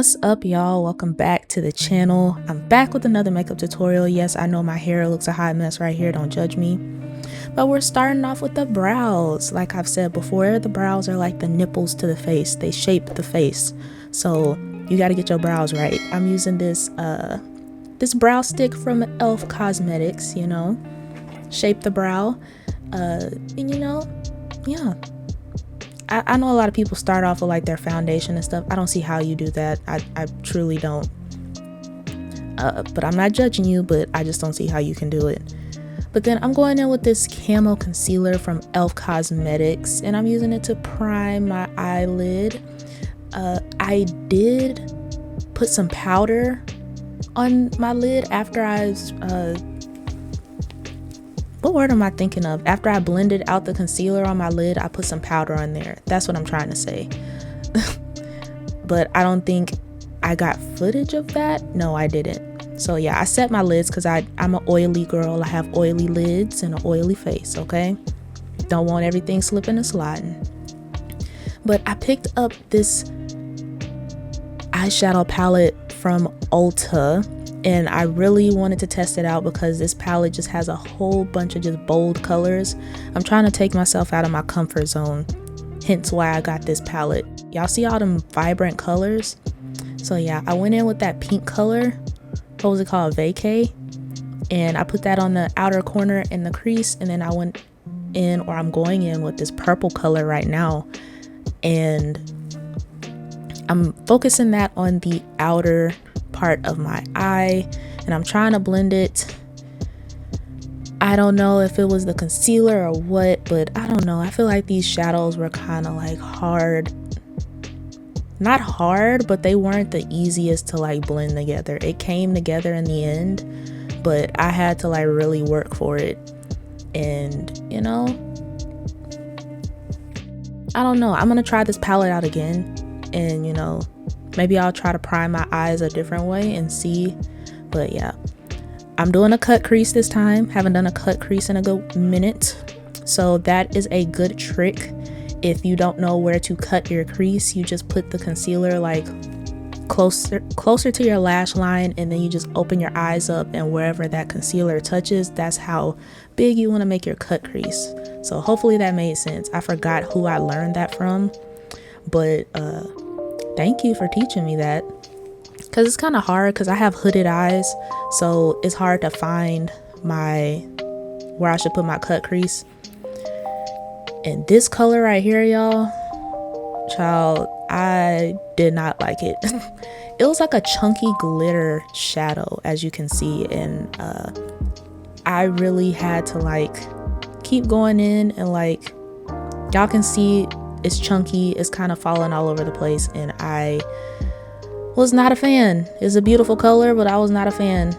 What's up, y'all? Welcome back to the channel. I'm back with another makeup tutorial. Yes, I know my hair looks a hot mess right here, don't judge me. But we're starting off with the brows. Like I've said before, the brows are like the nipples to the face. They shape the face. So you got to get your brows right. I'm using this this brow stick from e.l.f. Cosmetics, you know. Shape the brow. And you know, yeah. I know a lot of people start off with like their foundation and stuff. I don't see how you do that. I truly don't. But I'm not judging you, but I just don't see how you can do it. But then I'm going in with this camo concealer from e.l.f. Cosmetics, and I'm using it to prime my eyelid. I did put some powder on my lid after I what word am I thinking of? After I blended out the concealer on my lid, I put some powder on there. That's what I'm trying to say. But I don't think I got footage of that. No, I didn't. So yeah, I set my lids because I'm an oily girl. I have oily lids and an oily face, okay? Don't want everything slipping and sliding. But I picked up this eyeshadow palette from Ulta. And I really wanted to test it out because this palette just has a whole bunch of just bold colors. I'm trying to take myself out of my comfort zone, hence why I got this palette. Y'all see all them vibrant colors? So yeah, I went in with that pink color. What was it called? Vacay. And I put that on the outer corner in the crease, and then I went in, or I'm going in with this purple color right now. And I'm focusing that on the outer part of my eye, and I'm trying to blend it. I don't know if it was the concealer or what, but I don't know. I feel like these shadows were kind of like hard. Not hard, but they weren't the easiest to like blend together. It came together in the end, but I had to like really work for it. And you know, I don't know. I'm gonna try this palette out again, and you know, maybe I'll try to prime my eyes a different way and see. But yeah, I'm doing a cut crease this time. Haven't done a cut crease in a good minute. So that is a good trick. If you don't know where to cut your crease, you just put the concealer like closer to your lash line, and then you just open your eyes up, and wherever that concealer touches, that's how big you want to make your cut crease. So hopefully that made sense. I forgot who I learned that from, but thank you for teaching me that, because it's kind of hard because I have hooded eyes, so it's hard to find where I should put my cut crease. And this color right here, y'all, child, I did not like it. It was like a chunky glitter shadow, as you can see, and I really had to like keep going in, and like y'all can see it's chunky, it's kind of falling all over the place, and I was not a fan. It's a beautiful color, but I was not a fan.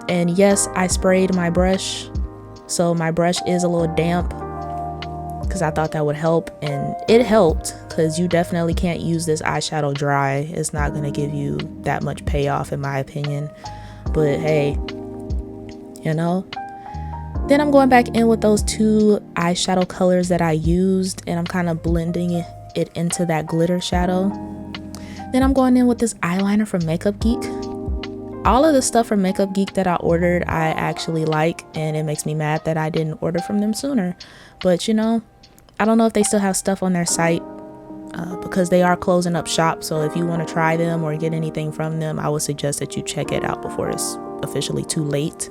And yes, I sprayed my brush, so my brush is a little damp because I thought that would help, and it helped, because you definitely can't use this eyeshadow dry. It's not going to give you that much payoff in my opinion, but hey, you know. Then I'm going back in with those two eyeshadow colors that I used, and I'm kind of blending it into that glitter shadow. Then I'm going in with this eyeliner from Makeup Geek. All of the stuff from Makeup Geek that I ordered, I actually like, and it makes me mad that I didn't order from them sooner. But you know, I don't know if they still have stuff on their site, because they are closing up shop. So if you want to try them or get anything from them, I would suggest that you check it out before it's officially too late.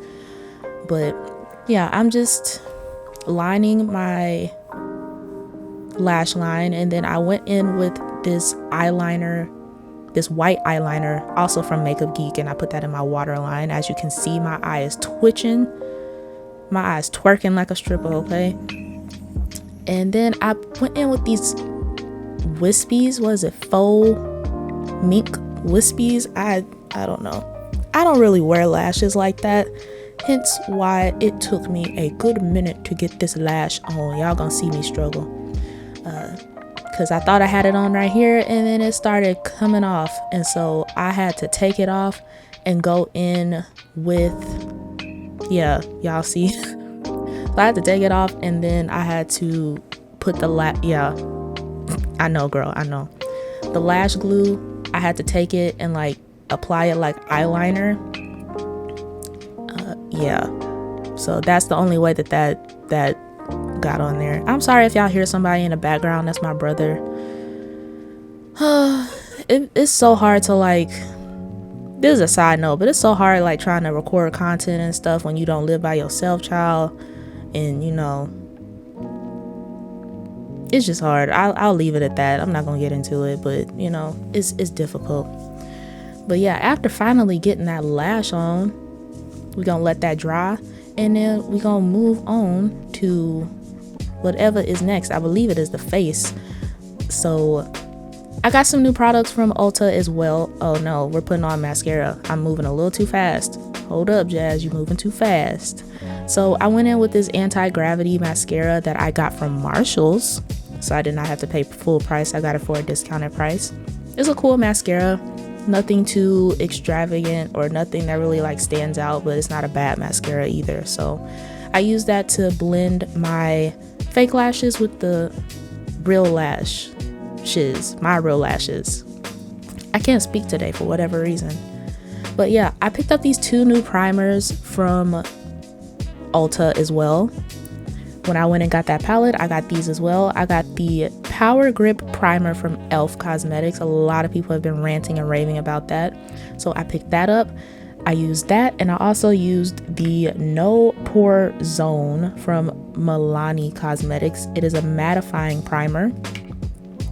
But yeah, I'm just lining my lash line, and then I went in with this eyeliner, this white eyeliner, also from Makeup Geek, and I put that in my waterline. As you can see, my eye is twitching. My eye is twerking like a stripper, okay? And then I went in with these wispies. What is it? Faux mink wispies. I don't know. I don't really wear lashes like that. Hence why it took me a good minute to get this lash on. Y'all gonna see me struggle. Because I thought I had it on right here, and then it started coming off. And so I had to take it off and go in with, yeah, y'all see. So I had to take it off, and then I had to put the yeah, I know, girl, I know. The lash glue, I had to take it and like apply it like eyeliner. Yeah, so that's the only way that got on there. I'm sorry if y'all hear somebody in the background. That's my brother. It's so hard to like, this is a side note, but it's so hard like trying to record content and stuff when you don't live by yourself, child. And you know, it's just hard. I'll leave it at that. I'm not gonna get into it, but you know, it's difficult. But yeah, after finally getting that lash on, we're gonna let that dry, and then we're gonna move on to whatever is next. I believe it is the face. So I got some new products from Ulta as well. Oh no, we're putting on mascara. I'm moving a little too fast. Hold up, Jazz, you moving too fast. So I went in with this anti-gravity mascara that I got from Marshall's. So I did not have to pay full price. I got it for a discounted price. It's a cool mascara. Nothing too extravagant or nothing that really like stands out, but it's not a bad mascara either. So I use that to blend my fake lashes with the real lashes, my real lashes. I can't speak today for whatever reason. But yeah, I picked up these 2 new primers from Ulta as well. When I went and got that palette, I got these as well. I got the Power Grip Primer from e.l.f. Cosmetics. A lot of people have been ranting and raving about that. So I picked that up. I used that, and I also used the No Pore Zone from Milani Cosmetics. It is a mattifying primer.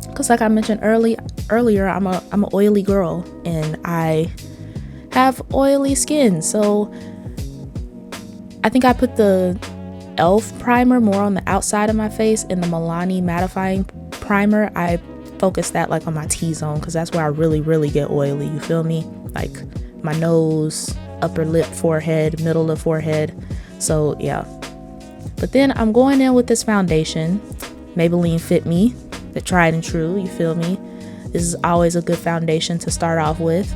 Because like I mentioned earlier, I'm an oily girl, and I have oily skin. So I think I put the e.l.f. primer more on the outside of my face, and the Milani mattifying primer, I focus that like on my T-zone, because that's where I really get oily, you feel me? Like my nose, upper lip, forehead, middle of forehead. So yeah. But then I'm going in with this foundation, Maybelline Fit Me, the tried and true, you feel me? This is always a good foundation to start off with.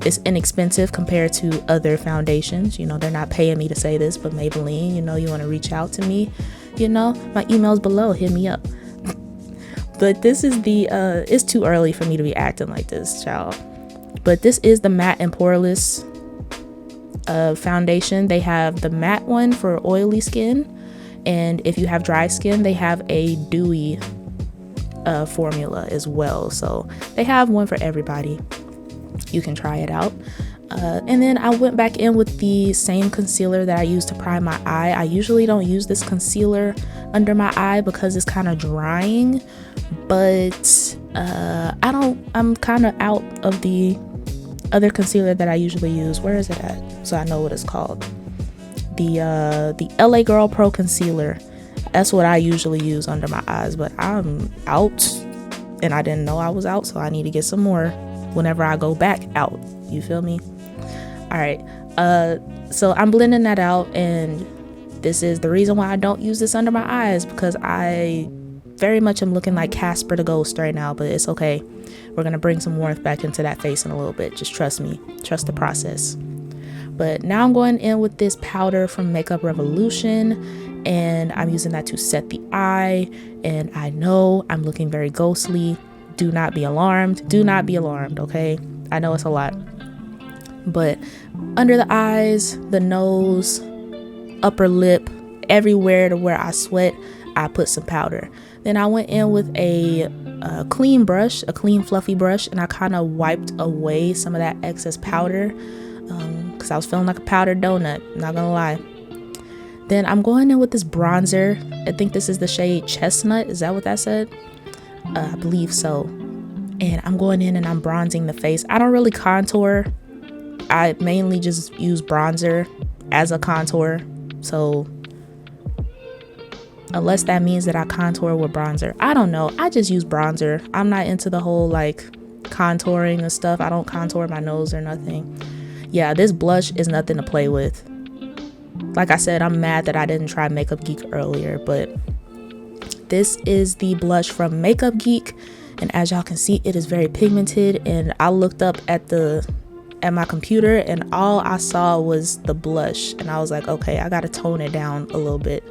It's inexpensive compared to other foundations. You know, they're not paying me to say this, but Maybelline, you know, you want to reach out to me, you know, my email's below, hit me up. But this is the, it's too early for me to be acting like this, child. But this is the matte and poreless foundation. They have the matte one for oily skin. And if you have dry skin, they have a dewy formula as well. So they have one for everybody. You can try it out. And then I went back in with the same concealer that I used to prime my eye. I usually don't use this concealer under my eye because it's kind of drying, but I'm kind of out of the other concealer that I usually use. Where is it at? So I know what it's called. The LA Girl Pro Concealer. That's what I usually use under my eyes, but I'm out and I didn't know I was out, so I need to get some more whenever I go back out, you feel me? All right, so I'm blending that out, and this is the reason why I don't use this under my eyes, because I very much am looking like Casper the Ghost right now, but it's okay. We're gonna bring some warmth back into that face in a little bit. Just trust me, trust the process. But now I'm going in with this powder from Makeup Revolution, and I'm using that to set the eye. And I know I'm looking very ghostly. Do not be alarmed. Do not be alarmed, okay? I know it's a lot. But under the eyes, the nose, upper lip, everywhere to where I sweat, I put some powder. Then I went in with a clean brush, a clean fluffy brush, and I kind of wiped away some of that excess powder because I was feeling like a powdered donut, not gonna lie. Then I'm going in with this bronzer. I think this is the shade Chestnut. Is that what that said? I believe so. And I'm going in and I'm bronzing the face. I don't really contour. I mainly just use bronzer as a contour. So unless that means that I contour with bronzer, I don't know. I just use bronzer. I'm not into the whole like contouring and stuff. I don't contour my nose or nothing. Yeah, this blush is nothing to play with. Like I said, I'm mad that I didn't try Makeup Geek earlier, but this is the blush from Makeup Geek, and as y'all can see, it is very pigmented. And I looked up at my computer, and all I saw was the blush, and I was like, okay, I gotta tone it down a little bit,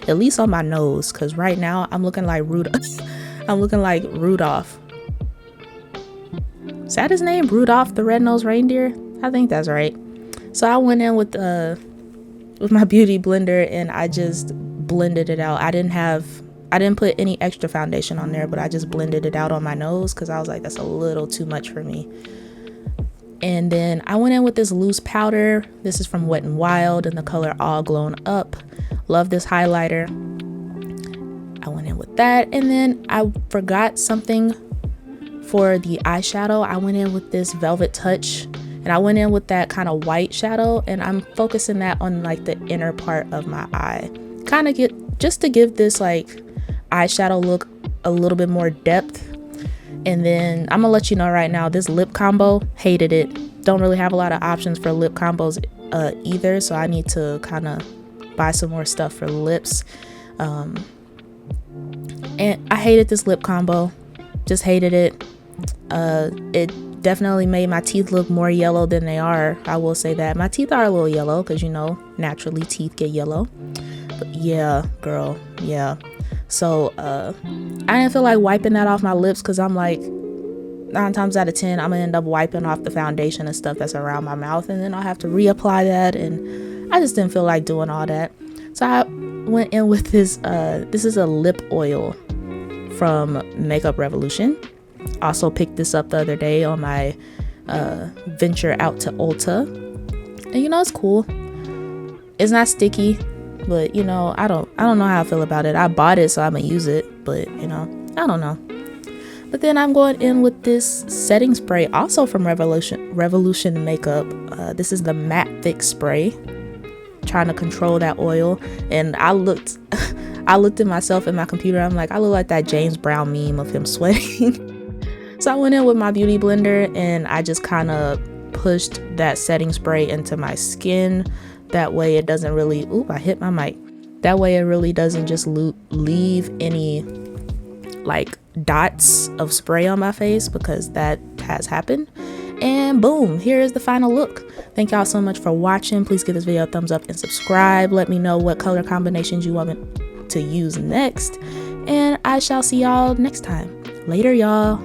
at least on my nose, because right now I'm looking like Rudolph. I'm looking like Rudolph. Is that his name? Rudolph the Red-Nosed Reindeer? I think that's right. So I went in with my beauty blender and I just blended it out. I didn't put any extra foundation on there, but I just blended it out on my nose because I was like, that's a little too much for me. And then I went in with this loose powder. This is from Wet n Wild in the color All Glown Up. Love this highlighter. I went in with that, and then I forgot something for the eyeshadow. I went in with this Velvet Touch, and I went in with that kind of white shadow, and I'm focusing that on like the inner part of my eye, kind of just to give this like eyeshadow look a little bit more depth. And then I'm gonna let you know right now, this lip combo, hated it. Don't really have a lot of options for lip combos either, so I need to kind of buy some more stuff for lips. And I hated this lip combo, just hated it. It definitely made my teeth look more yellow than they are. I will say that my teeth are a little yellow because, you know, naturally teeth get yellow. But yeah, girl, yeah. So I didn't feel like wiping that off my lips because I'm like, 9 times out of 10 I'm gonna end up wiping off the foundation and stuff that's around my mouth, and then I'll have to reapply that, and I just didn't feel like doing all that. So I went in with this this is a lip oil from Makeup Revolution. Also picked this up the other day on my venture out to Ulta, and you know, it's cool. It's not sticky, but you know, I don't know how I feel about it. I bought it, so I'm gonna use it, but you know, I don't know. But then I'm going in with this setting spray, also from Revolution Makeup. This is the Matte Fix Spray. Trying to control that oil, and I looked at myself in my computer. I'm like, I look like that James Brown meme of him sweating. So I went in with my beauty blender and I just kind of pushed that setting spray into my skin. That way it doesn't really, I hit my mic. That way it really doesn't just leave any like dots of spray on my face, because that has happened. And boom, here is the final look. Thank y'all so much for watching. Please give this video a thumbs up and subscribe. Let me know what color combinations you want me to use next, and I shall see y'all next time. Later, y'all.